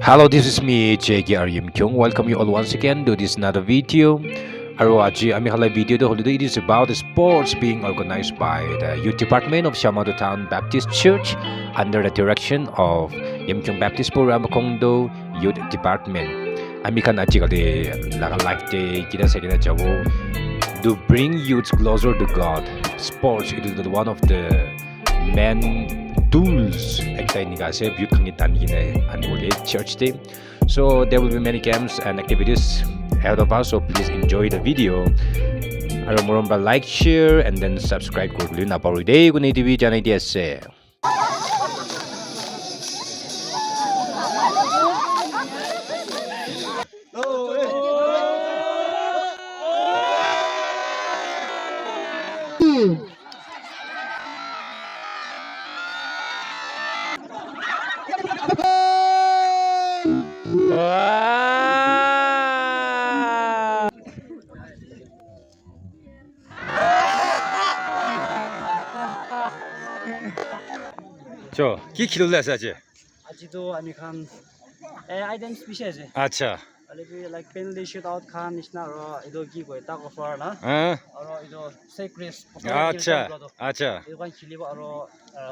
Hello, this is me, JGR Yim Kyung. Welcome you all once again to this another video. Arwaji Ami Halai video the holiday it is about the sports being organized by the youth department of Shamator Town Baptist Church under the direction of Yim Kyung Baptist Ramakongdo Youth Department. Ami kan aji kali laka life day kita saya kita jabo to bring youth closer to God. Sports it is one of the main tools youth and church team. So there will be many games and activities ahead of us, so please enjoy the video. Like, share and then subscribe na day TV janay DS. 저 기키를 내서지. 아직도 아니 칸 아이템 스피시즈. 아차. 알레비 like penalty shootout 칸 니스나로 이도 기고 딱 오퍼나. 어로 이도 sacred. 아차. 아차. 이거 칸 킬리고 어로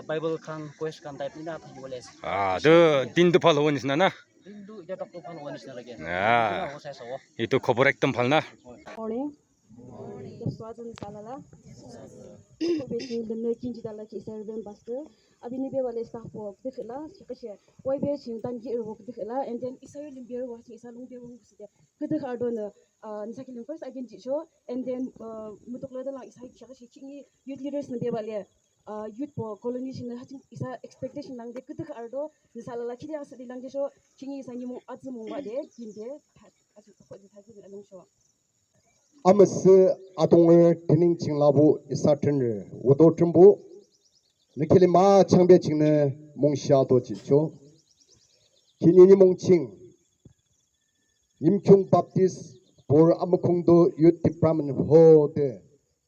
바이블 칸 quest 칸 타입이나 타기볼레스. 저 딘도 팔로원이스나나. 딘도 이제 딱 팔로원이스나라게. itu koborek tempalna. Morning. Keswatan salala. Beking the making jidala ki servant pastor. Abini be wale staff work dikhla sikashe. Wai be ching tan ki work dikhla and then isayol limbier wa chi isalung be wong side. Kedek ardona nisakilin first again jicho and then mutokla da isay sikashe chingi youth leaders na be wale youth po colony shin hachin isa expectation lang de kedek ardo nisalala ki da asli lang de so chingi isangi mo azmu wa de kinde asu ko de thagi alung so. 아무스 아동을 드닝 칭라부 이사튼을 우도 tumbu 느끼리 마 창배 칭네 몽시아도 지초 기니니 몽칭 임충 밥티스 볼 아무콩도 유트 디파트먼트 호데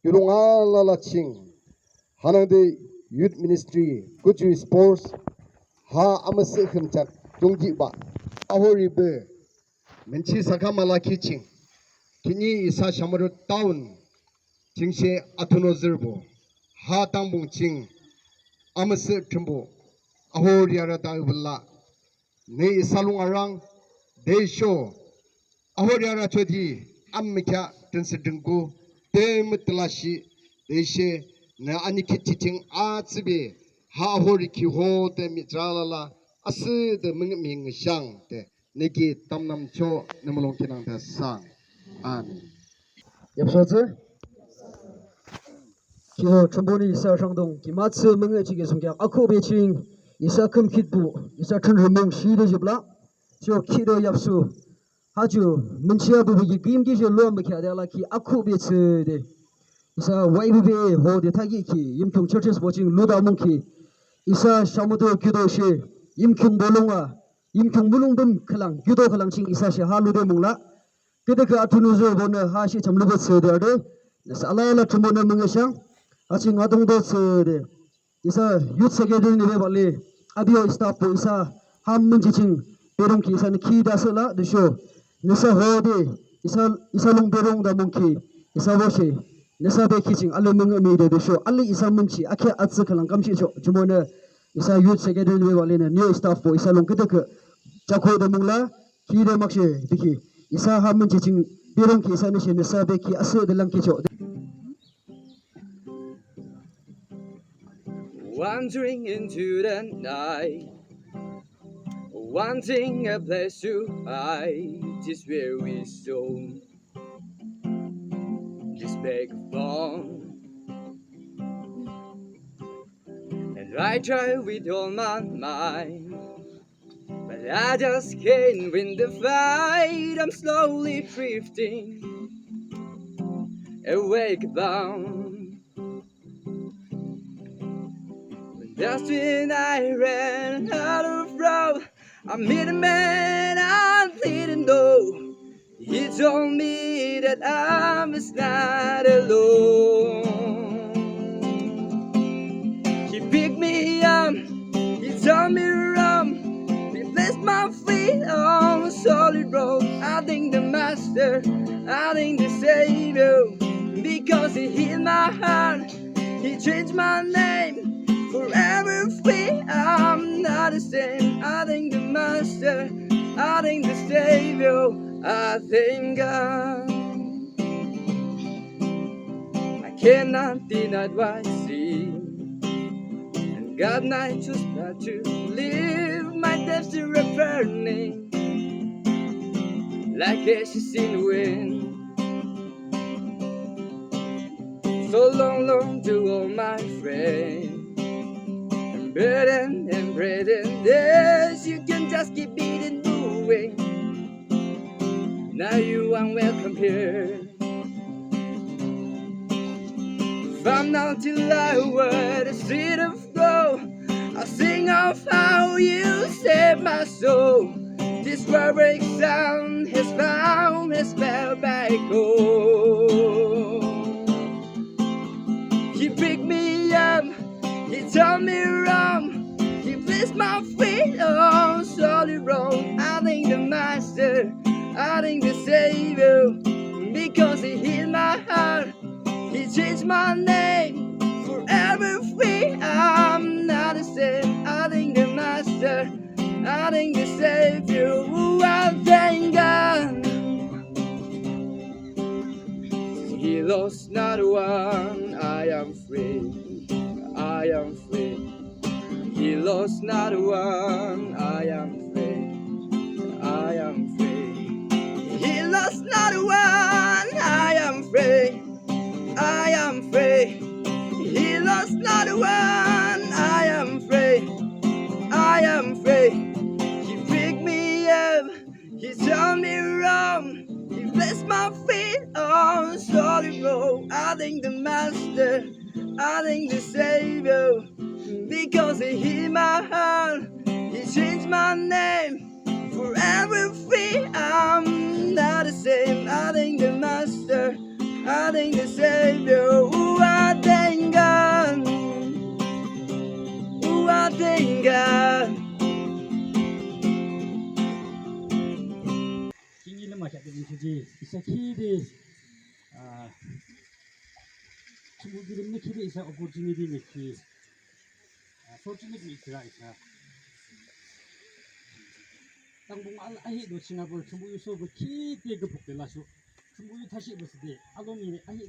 유롱알라라칭 하나데 유트 미니스트리 구주 스포츠 하 아무스 흠착 종지바 아호리베 멘치 사카말라 키칭 Kini isa Shamator Town Chingse Atuno Zerbo Ha Tangbong Ching Amase Tumbo Ahoriara Dagula Ne Salung Arang De Show Ahoriara Chodi Amika Tensedungu De Mutlashi De She Ne Anikititing Atsibe Ha Horiki Ho De Mitrala Asu De Ming Shang De Negi Tamnam Cho Nemolong Kinang De Sang 아멘. 엽소즈 기호 천본이 이사 상동 기마츠 멍에 지게 성격 아코베칭 이사 금kit부 이사 천르몽 시르집라 저 키도 엽수 아주 문치아 부부기 김기저 로암케아달라 키 아코베츠데 이사 와이비베 호데 타기키 임평 처치스 보칭 루다몽키 이사 샤모도 규도시 임평 볼롱아 임평 물롱범 클랑 규도 클랑칭 이사시 하루데 몽라 Kedek atunuzo bona hashi chamlubat sede salala tumona mengesang achi ngadong do sede isa youth secretary ne bale abio staff po isa ham jiching perong ki isa ki dasala de show nisa hode isa long perong da mongki isa bose nisa be kiching alu meng mi de show ali isa munchi akhe atse khalang kamchi cho jumona isa youth secretary ne bale ne new staff po isa long kedek chakho da mungla ki de makshe dikhi isa hamun jiching birong ki isa ni shin sabe ki asu dalang ki cho wandering into the night, wanting a place to hide, is where we sow this megaphone. And I try with all my mind, but I just can't win the fight. I'm slowly drifting awake bound. That's when I ran out of road. I met a man I didn't know. He told me that I was not alone. He picked me up, he told me to run, replaced my feet on solid road. I thank the Master, I thank the Savior, because He healed my heart, He changed my name. Forever free, I'm not the same. I thank the Master, I thank the Savior, I thank God. I cannot deny what I see, and God I choose not to live. My depths are burning like ashes in the wind. So long to all my friends, and burden and breathing. Yes, you can just keep beating moving. Now you are welcome here. From now till I were the seed of gold, I sing of how you saved my soul. This world breaks down, has found his spell back home. He picked me up, He turned me around, He placed my feet on solid road. I thank the Master, I thank the Savior, because He healed my heart, He changed my name. Forever free, I'm not the same. I thank the Master, I thank the Savior. Ooh, I thank God. He lost not one. I am free, I am free. He lost not one. I am free, I am free. He lost not one. I am free, I am free. He lost not one. I am free, I am free. He picked me up, He turned me around, He placed my feet on solid road. I thank the Master, I thank the Savior, because He healed my heart, He changed my name. Forever free, I'm not the same. I thank the Master, I thank the Savior. Ooh, I thank God. Ooh, I thank God. Kini nama kat ni saja. Isa kiri, cuma diri ni kiri isa opportunity ni kiri. Fortunately isa isa. Tangbong al ahi do Singapore cuma yuso berkiri gepuk lasu. Cuma yu thasi bersede. Along ini ahi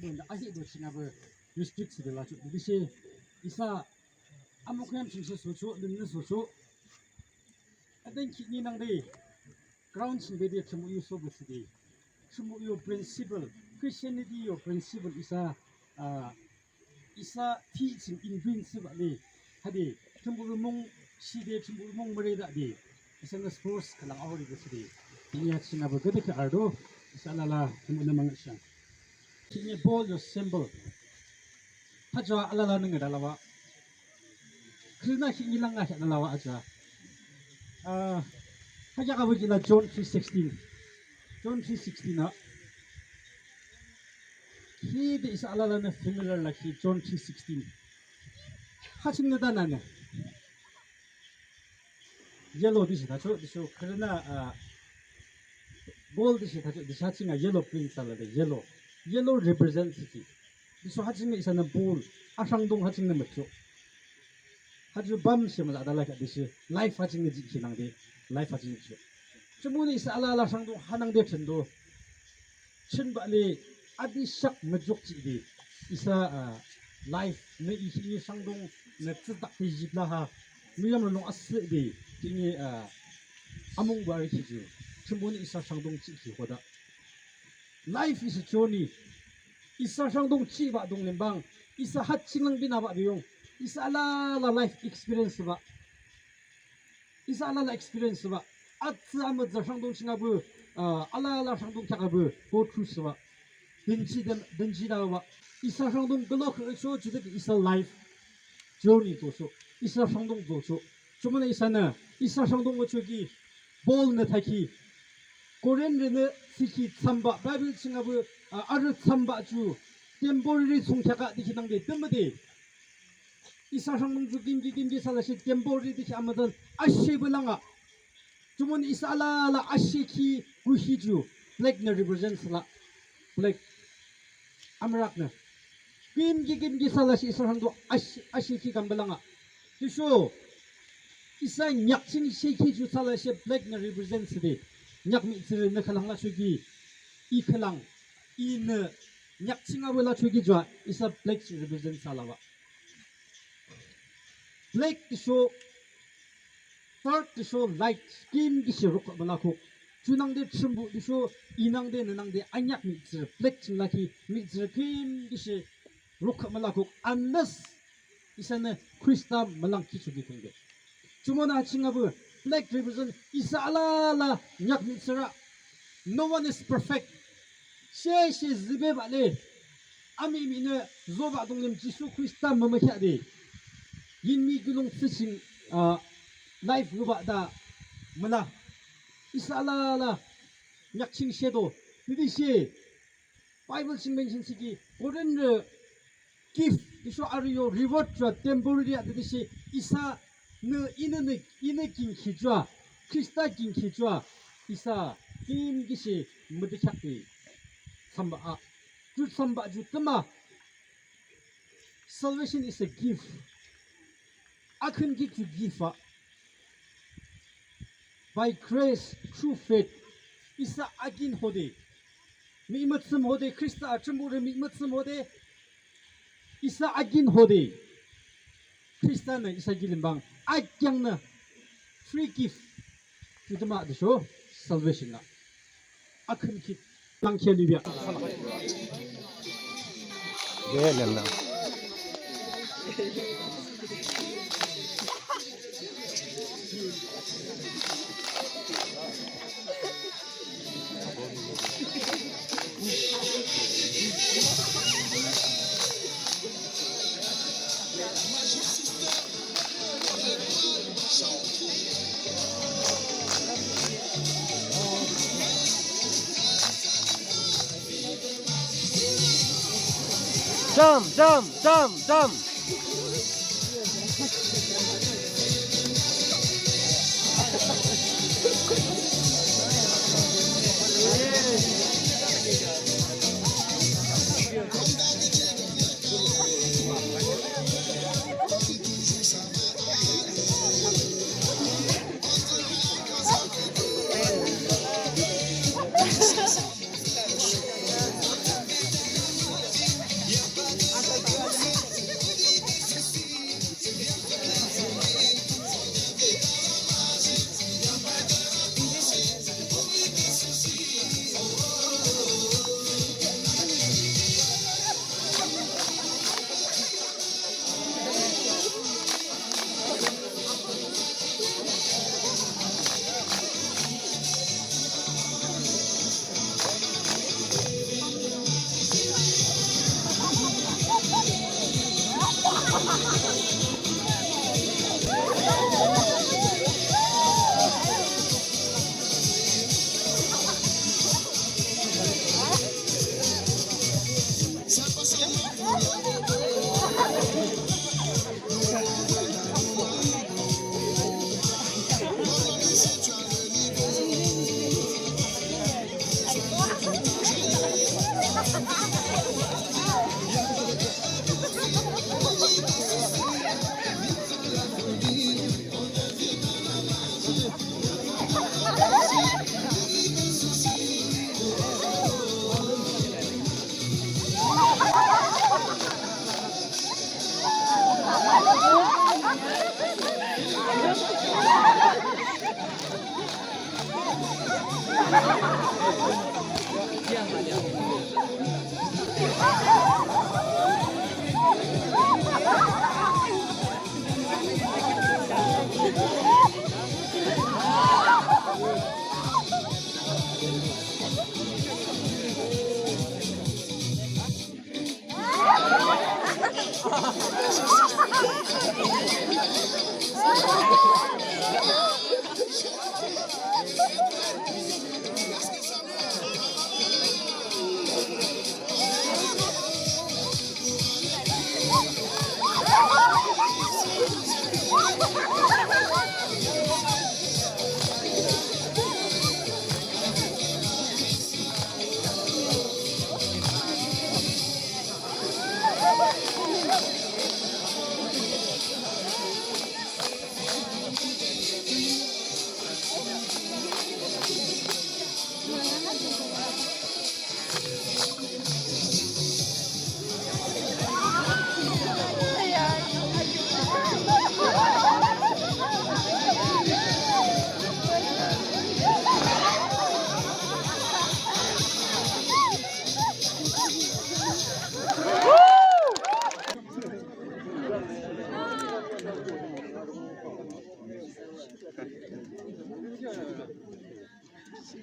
do Singapore restrict sede lasu. Jadi se isa amok yang singse soso dan soso. Ada kini nang deh. Ground sendiri cuma yuso bersede. Cuma yu principle Christianity yu principle isa teaching in principle ni. Hadi cuma rumong side cuma rumong mereka di. Isa nga sports kalang awal bersede. Ini at Singapore gede ke ardo. Isa lala cuma namang siya. Kini ball yu symbol. Haja alala nang dalawa. Kerana kini lang nga dalawa aja. Haja ka wajila John 3:16. John 3:16 na. Hindi isa alala na familiar lagi John 3:16. Haching na danan. Yellow di siya tacho. Kerana gold di siya tacho. Di siya haching yellow print alala yellow. Yellow represents it. Di siya haching isa na ball. Asang dong haching na macho. Haching bam siya madadala ka di siya. Life haching na jiki nang di. Life haching na siya. Semua ni isa alala sang dong hanang dia cendo. Chen ba ni adi sak majok ci di. Isa life na ihi sang dong na tsutak pijit laha. Miyam na nung asli di. Kini among bari hiju. Semua ni isa sang dong ci hoda. Life is a journey. Isa sang dong ci ba dong lembang. Isa hatching lang binaba diyong. Isa alala life experience ba. Isa alala experience ba. At sama za sang dong singabu alala sang dong kakabu go through ba. Denji da ba. Isa sang dong gelok so jide isa life journey to so. Isa sang dong zo so. Cuma na isa na. Isa sang dong chogi ball na thaki. Korean ne siki tsamba Bible singabu aru tsamba ju temporary 송차가 dikinangde temade. Isa sang dong ju kimji salashi temporary diki amadan ashibulanga. Cumon isa la ashiki kuhiju black na represents la black amrak na. Kim gi sala si isa hando ashiki kambalanga. Tisho isa nyaksin shiki ju sala si black na represents de. Nyak mi tsire na kalang la sugi I kalang I na nyaksin awala sugi jwa isa black represents salawa. Black tisho Third tisho light skin gisi rukak malaku. Chunang de chimbu tisho inang de nenang de anyak mixer black laki mixer kim gisi rukak malaku unless isana Krista malang kisu gitungge. Chumona chingabu black represent isa ala nyak mixera. No one is perfect. She zibe bale. Ami mine zoba dongem jisu Krista mamakya de. Yin mi gulong fishing life ruba da mala isa la nyakching shedo didi she Bible sing mention siki golden gift diso ariyo reward tra temporary didi she isa ne ine king khijwa Krista king khijwa isa kim gishi mudikakti samba a ju samba ju tama salvation is a gift I can give to give by grace through faith isa agin hode mi matsum hode Krista achmure mi matsum hode isa agin hode Krista na isa gilimbang agyang na free gift tudma de show salvation na akan kit lang khelibya Gelala. Jump.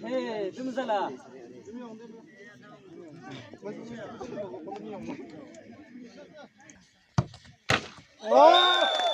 에, 듬살아. 아,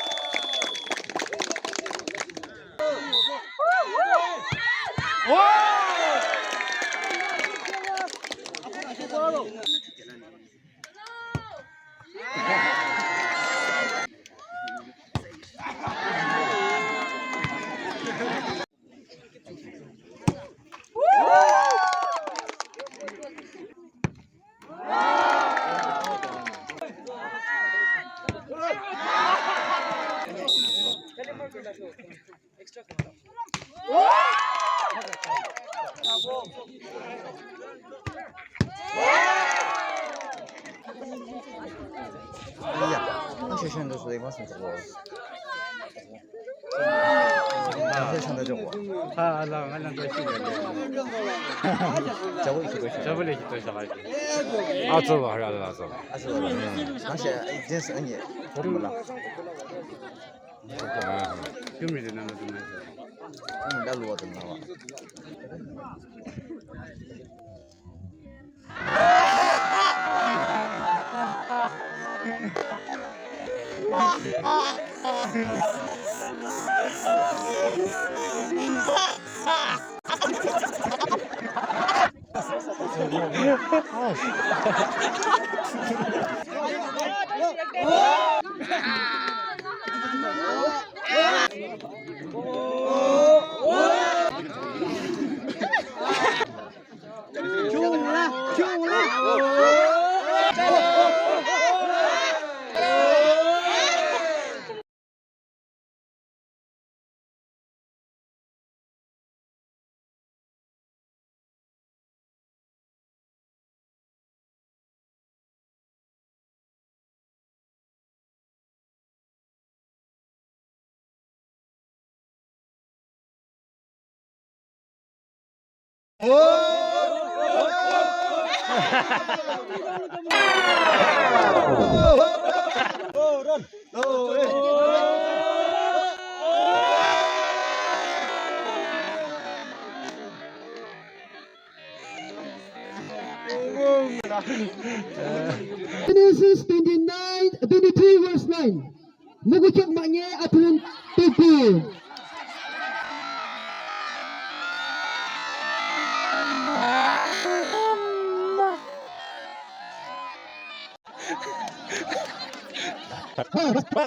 走吧，让他走。Genesis 29, 23 verse 9. Mugucok maknya atun tutu. Ah.